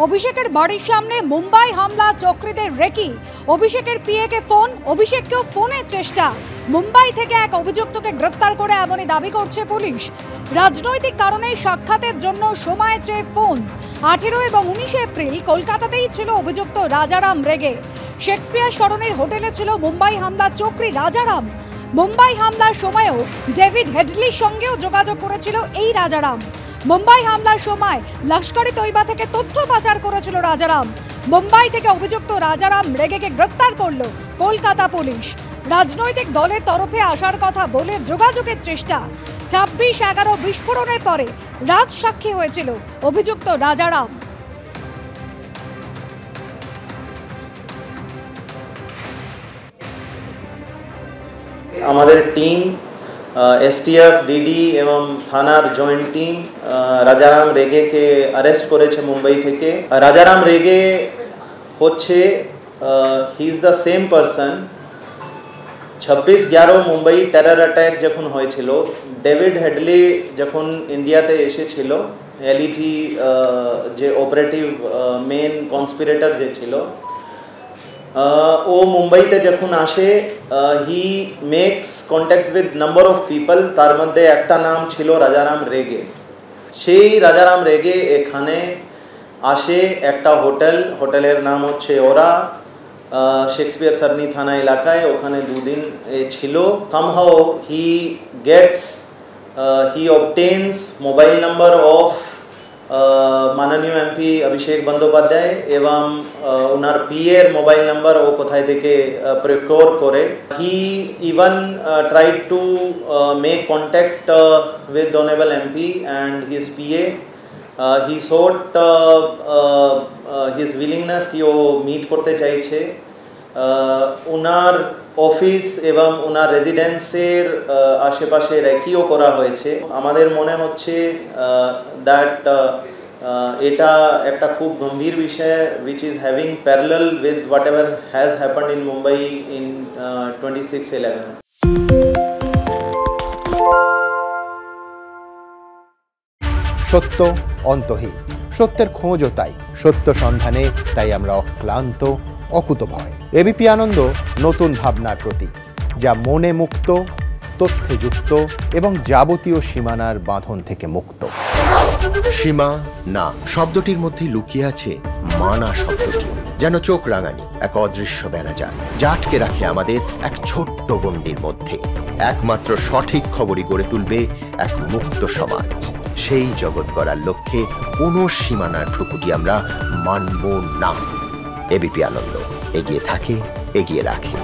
অভিষেকের বাড়ির সামনে মুম্বাই হামলা, চক্রীদের রেকি। অভিষেকের পিএকে ফোন, অভিষেককেও ফোনের চেষ্টা। মুম্বাই থেকে এক অভিযুক্তকে গ্রেফতার করে এমনই দাবি করছে পুলিশ। রাজনৈতিক কারণে সাক্ষাতের জন্য সময় চেয়ে ফোন। 18 এবং 19 এপ্রিল কলকাতাতেই ছিল অভিযুক্ত রাজারাম রেগে। শেক্সপিয়ার সরণির হোটেলে ছিল মুম্বাই হামলা চক্রী রাজারাম। মুম্বাই হামলার সময়ও ডেভিড হেডলির সঙ্গেও যোগাযোগ করেছিল এই রাজারাম। মুম্বাই হামলার সময় লস্কর ই তৈবা থেকে তথ্য পাচার করেছিল রাজারাম। মুম্বাই থেকে অভিযুক্ত রাজারাম রেগেকে গ্রেফতার করল কলকাতা পুলিশ। রাজনৈতিক দলের তরফে আসার কথা বলে যোগাযোগের চেষ্টা। 26/11 বিস্ফোরণের পরে রাজ সাক্ষী হয়েছিল অভিযুক্ত রাজারাম। আমাদের টিম এসটিএফ, ডিডি এবং থানার জয়েন্ট টিম রাজারাম রেগেকে অ্যারেস্ট করেছে মুম্বাই থেকে। রাজারাম রেগে হচ্ছে he is the same person. 26/11 Mumbai terror attack যখন হয়েছিল, ডেভিড হেডলি যখন ইন্ডিয়াতে এসেছিল, এলইটি যে অপারেটিভ মেন কনস্পিরেটর যে ছিল, ও মুম্বাইতে যখন আসে, he makes contact with number of people. তার মধ্যে একটা নাম ছিল রাজারাম রেগে। সেই রাজারাম রেগে এখানে আসে একটা হোটেলের নাম হচ্ছে ওরা, শেক্সপিয়ার সরণি থানা এলাকায়। ওখানে 2 দিন ছিল। Somehow he obtains mobile number of মাননীয় এমপি অভিষেক বন্দ্যোপাধ্যায় এবং ওনার পিএর মোবাইল নাম্বার ও কোথায় থেকে প্রকিউর করে। হি even tried to make contact with honourable MP and his PA. He showed his willingness কি ও মিট করতে চাইছে। ওনার অফিস এবং ওনার রেজিডেন্সের আশেপাশে রেকিও করা হয়েছে। আমাদের মনে হচ্ছে দ্যাট এটা একটা খুব গম্ভীর বিষয়, which is having parallel with whatever has happened in Mumbai in 26/11. সত্য অন্তহীন, সত্যের খোঁজও তাই। সত্য সন্ধানে তাই আমরা অক্লান্ত, অকুতভয়। এবিপি আনন্দ নতুন ভাবনার প্রতীক, যা মনে মুক্ত, তথ্যে যুক্ত এবং যাবতীয় সীমানার বাঁধন থেকে মুক্ত। সীমা না শব্দটির মধ্যে লুকিয়ে আছে মানা শব্দটি, যেন চোখ রাঙানি এক অদৃশ্য বেড়াজাল, যা আটকে রাখে আমাদের এক ছোট্ট গণ্ডির মধ্যে। একমাত্র সঠিক খবরই গড়ে তুলবে এক মুক্ত সমাজ। সেই জগৎ গড়ার লক্ষ্যে কোনো সীমানার ঠুকুটি আমরা মানব না। এবিপি আনন্দ এগিয়ে থাকে, এগিয়ে রাখে।